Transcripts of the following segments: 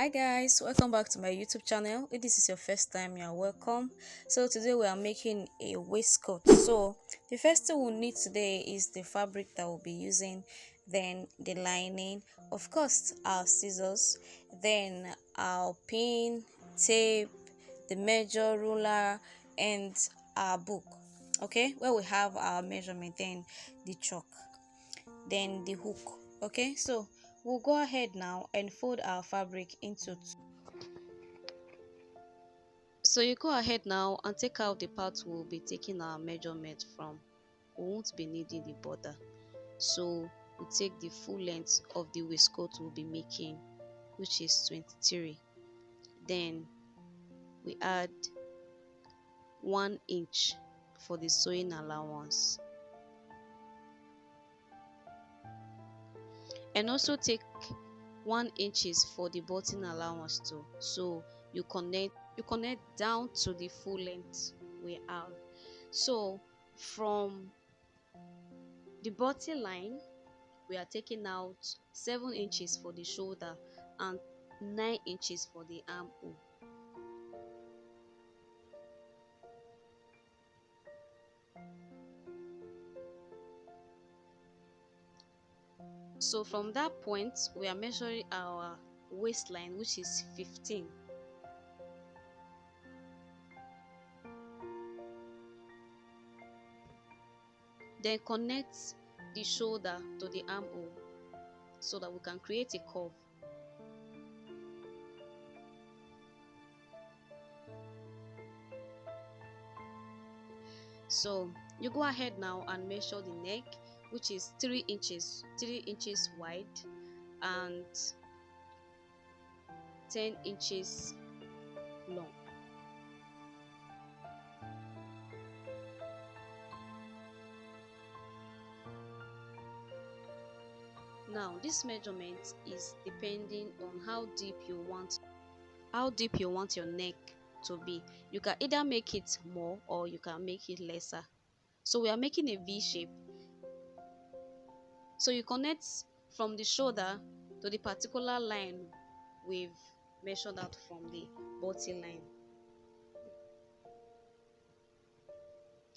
Hi guys, welcome back to my YouTube channel. If this is your first time, you're welcome. So today we are making a waistcoat. So the first thing we'll need today is the fabric that we'll be using, then the lining, of course our scissors, then our pin, tape, the measure ruler, and our book. Okay, where we have our measurement, then the chalk, then the hook. Okay, so we'll go ahead now and fold our fabric into two. So you go ahead now and take out the part we'll be taking our measurement from. We won't be needing the border, so we take the full length of the waistcoat we'll be making, which is 23. Then we add 1 inch for the sewing allowance, and also take 1 inches for the button allowance too. So you connect down to the full length we have. So from the button line, we are taking out 7 inches for the shoulder and 9 inches for the armhole. So from that point, we are measuring our waistline, which is 15. Then connect the shoulder to the armhole so that we can create a curve. So you go ahead now and measure the neck, which is 3 inches wide and 10 inches long. Now this measurement is depending on how deep you want your neck to be. You can either make it more or you can make it lesser. So we are making a V shape. So you connect from the shoulder to the particular line we've measured out from the button line.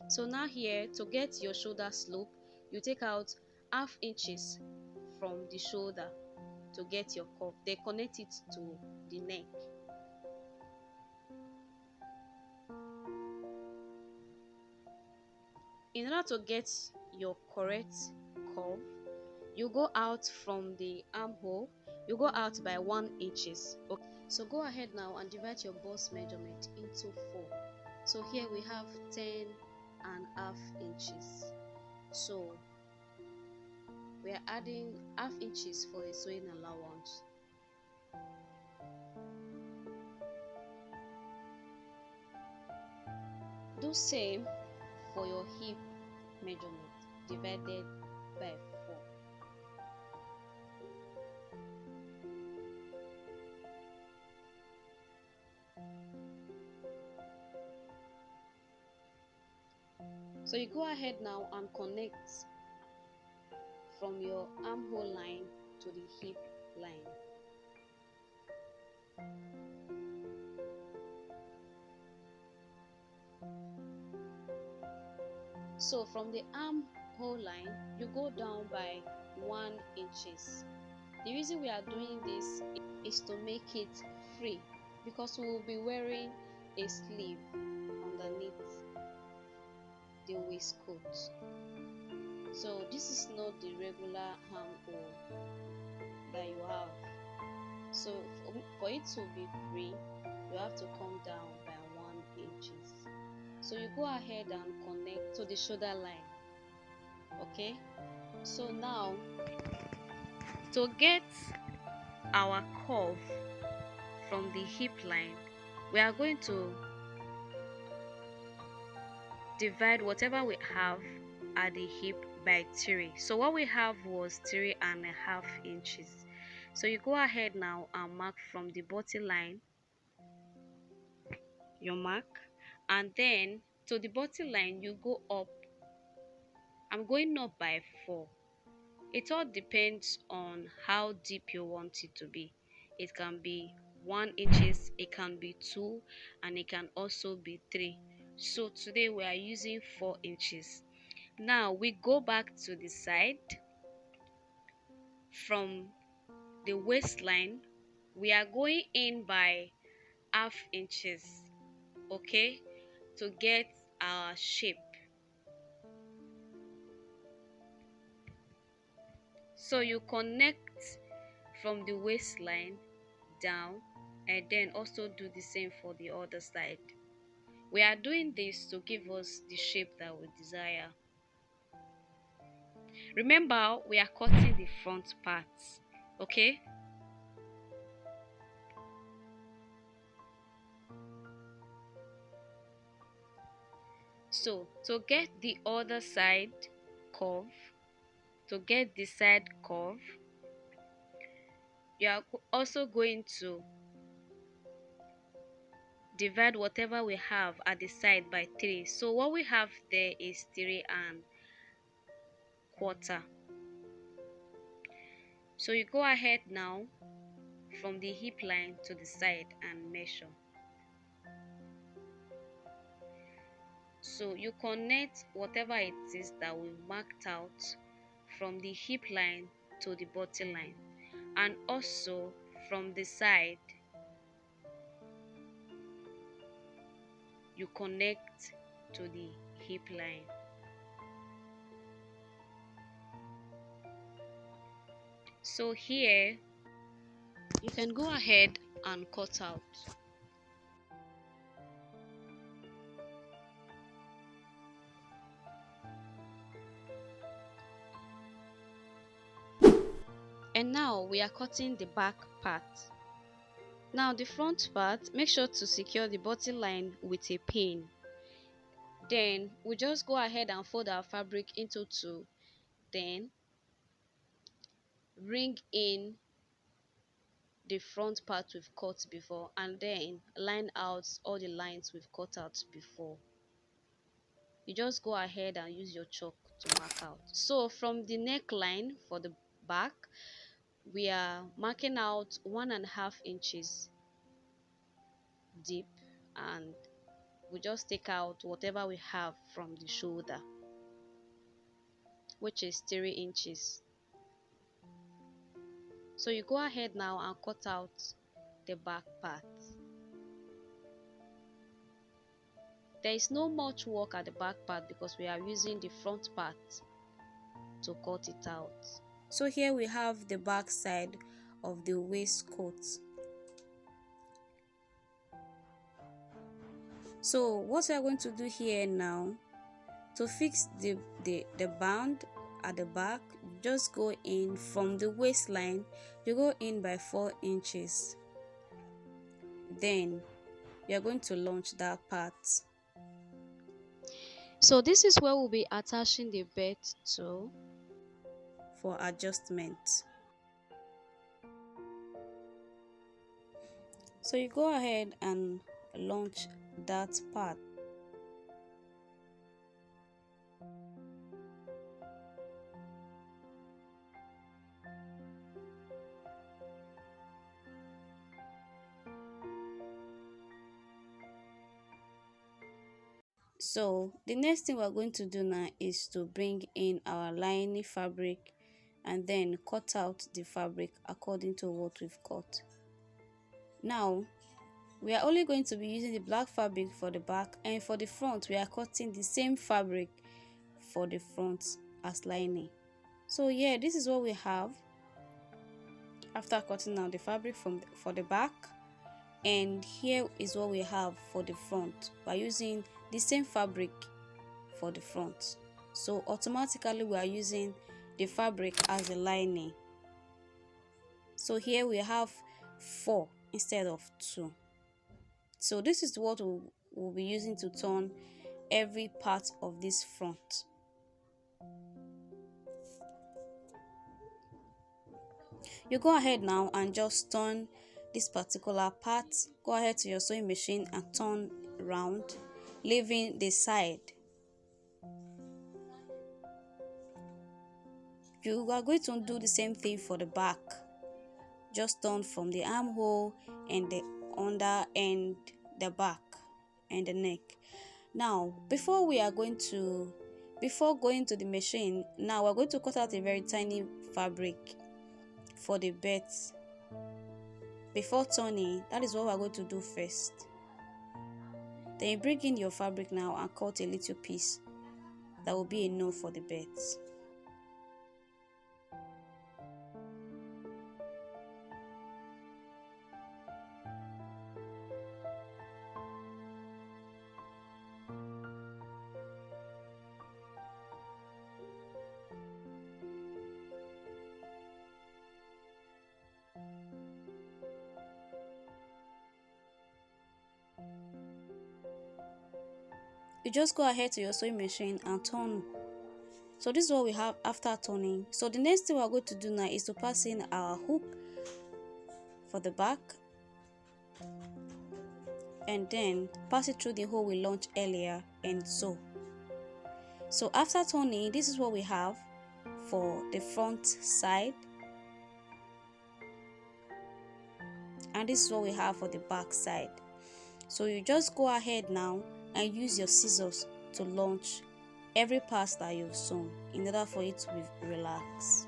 So now here, to get your shoulder slope, you take out half inches from the shoulder to get your curve. Then connect it to the neck. In order to get your correct curve, you go out from the armhole, you go out by 1 inches. Okay. So go ahead now and divide your bust measurement into 4. So here we have 10.5 inches. So we are adding half inches for the sewing allowance. Do same for your hip measurement divided by 4. So you go ahead now and connect from your armhole line to the hip line. So from the armhole line, you go down by 1 inches. The reason we are doing this is to make it free, because we will be wearing a sleeve underneath the waistcoat. So this is not the regular armhole that you have. So for it to be free, you have to come down by 1 inches. So you go ahead and connect to the shoulder line. Okay, so now to get our curve from the hip line, we are going to divide whatever we have at the hip by 3. So what we have was 3.5 inches. So you go ahead now and mark from the button line, your mark, and then to the button line you go up. I'm going up by 4. It all depends on how deep you want it to be. it can be 1 inches, it can be 2, and it can also be 3. So today we are using 4 inches. Now we go back to the side. From the waistline we are going in by ½ inches, okay, to get our shape. So you connect from the waistline down and then also do the same for the other side. We are doing this to give us the shape that we desire. Remember, we are cutting the front parts, okay? So to get the other side curve, to get the side curve, you are also going to divide whatever we have at the side by 3. So what we have there is 3¼ So you go ahead now from the hip line to the side and measure. So you connect whatever it is that we marked out from the hip line to the body line, and also from the side you connect to the hip line. So here you can go ahead and cut out. And now we are cutting the back part. Now the front part, make sure to secure the body line with a pin. Then we just go ahead and fold our fabric into 2. Then ring in the front part we've cut before, and then line out all the lines we've cut out before. You just go ahead and use your chalk to mark out. So from the neckline for the back, we are marking out 1½ inches deep, and we just take out whatever we have from the shoulder, which is 3 inches. So you go ahead now and cut out the back part. There is no much work at the back part because we are using the front part to cut it out. So here we have the back side of the waistcoat. So what we are going to do here now, to fix the band at the back, just go in from the waistline, you go in by 4 inches. Then you are going to launch that part. So this is where we'll be attaching the belt to for adjustment. So you go ahead and launch that part. So the next thing we're going to do now is to bring in our lining fabric and then cut out the fabric according to what we've cut. Now we are only going to be using the black fabric for the back, and for the front we are cutting the same fabric for the front as lining. So yeah, this is what we have after cutting out the fabric for the back, and here is what we have for the front by using the same fabric for the front. So automatically we are using the fabric as the lining. So here we have 4 instead of 2. So this is what we'll be using to turn every part of this front. You go ahead now and just turn this particular part. Go ahead to your sewing machine and turn round, leaving the side. You are going to do the same thing for the back. just turn from the armhole and the under and the back and the neck. Now before going to the machine, now we're going to cut out a very tiny fabric for the belt. Before turning, that is what we're going to do first. Then you bring in your fabric now and cut a little piece that will be enough for the belt. You just go ahead to your sewing machine and turn. So this is what we have after turning. So the next thing we are going to do now is to pass in our hook for the back and then pass it through the hole we launched earlier and sew. So after turning, this is what we have for the front side, and this is what we have for the back side. So you just go ahead now and use your scissors to launch every part that you've sewn in order for it to be relaxed.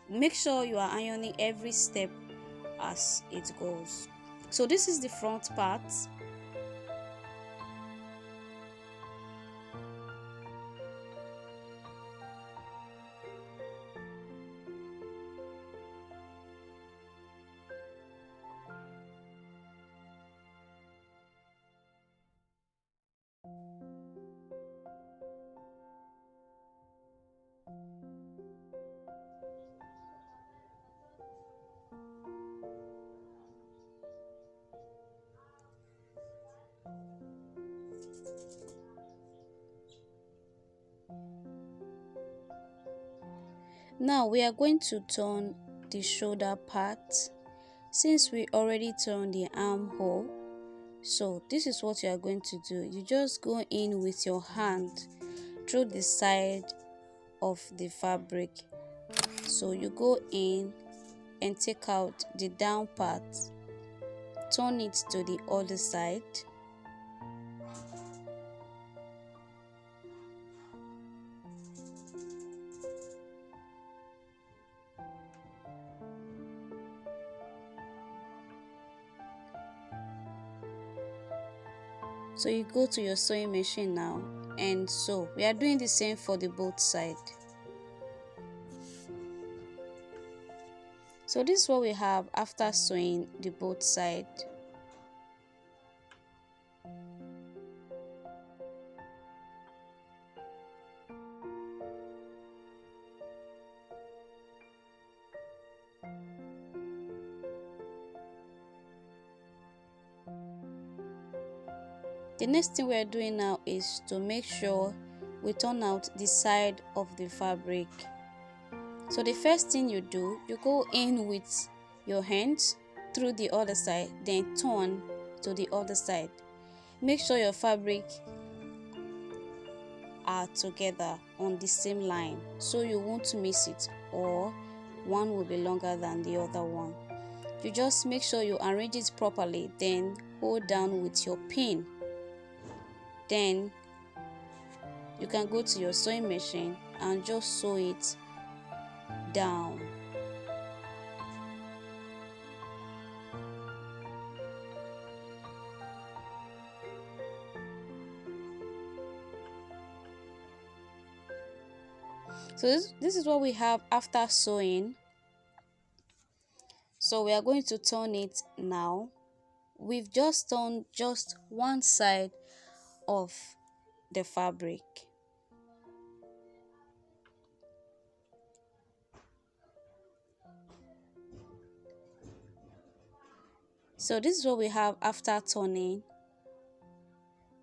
Make sure you are ironing every step as it goes. So this is the front part. Now we are going to turn the shoulder part since we already turned the armhole. So this is what you are going to do. You just go in with your hand through the side of the fabric. So you go in and take out the down part, turn it to the other side. So you go to your sewing machine now and sew. We are doing the same for the both side. So this is what we have after sewing the both side. The next thing we are doing now is to make sure we turn out the side of the fabric. So the first thing you do, you go in with your hands through the other side, then turn to the other side. Make sure your fabric are together on the same line so you won't miss it, or one will be longer than the other one. You just make sure you arrange it properly, then hold down with your pin. Then you can go to your sewing machine and just sew it down. So this is what we have after sewing. So we are going to turn it now. We've just turned just one side of the fabric. So this is what we have after turning.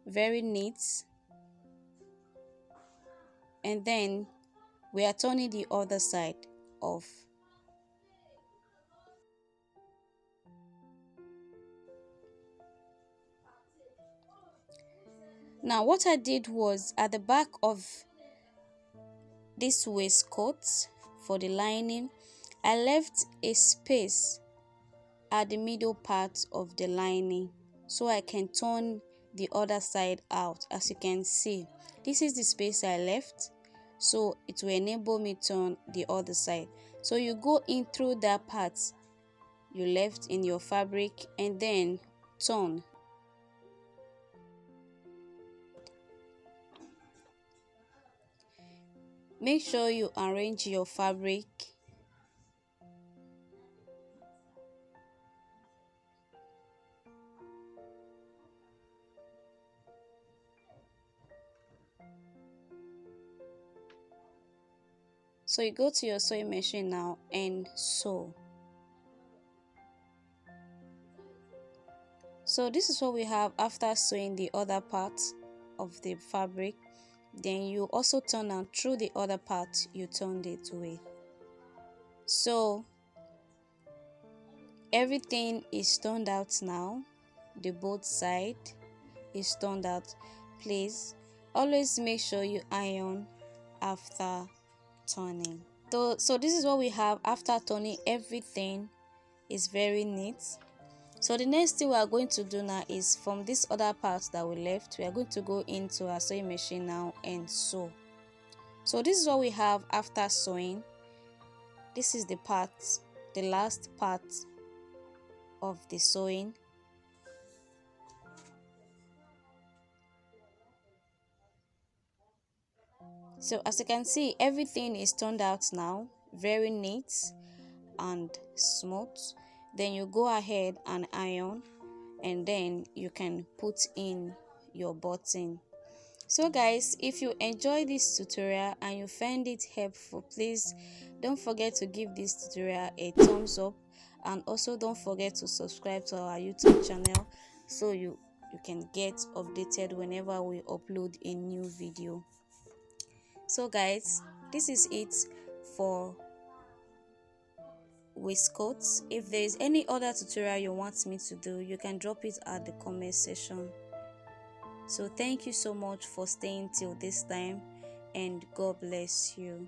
Very neat. And then we are turning the other side off. Now what I did was, at the back of this waistcoat for the lining, I left a space at the middle part of the lining so I can turn the other side out. As you can see, this is the space I left, so it will enable me turn the other side. So you go in through that part you left in your fabric and then turn. Make sure you arrange your fabric so you go to your sewing machine now and sew. So this is what we have after sewing the other part of the fabric. Then you also turn and through the other part you turned it with. So everything is turned out now. The both side is turned out. Please always make sure you iron after turning. So this is what we have after turning. Everything is very neat. So the next thing we are going to do now is, from this other part that we left, we are going to go into our sewing machine now and sew. So this is what we have after sewing. This is the part, the last part of the sewing. So as you can see, everything is turned out now, very neat and smooth. Then you go ahead and iron, and then you can put in your button. So guys, if you enjoy this tutorial and you find it helpful, please don't forget to give this tutorial a thumbs up, and also don't forget to subscribe to our YouTube channel so you can get updated whenever we upload a new video. So guys, this is it for waistcoats. If there is any other tutorial you want me to do, you can drop it at the comment section. So thank you so much for staying till this time, and God bless you.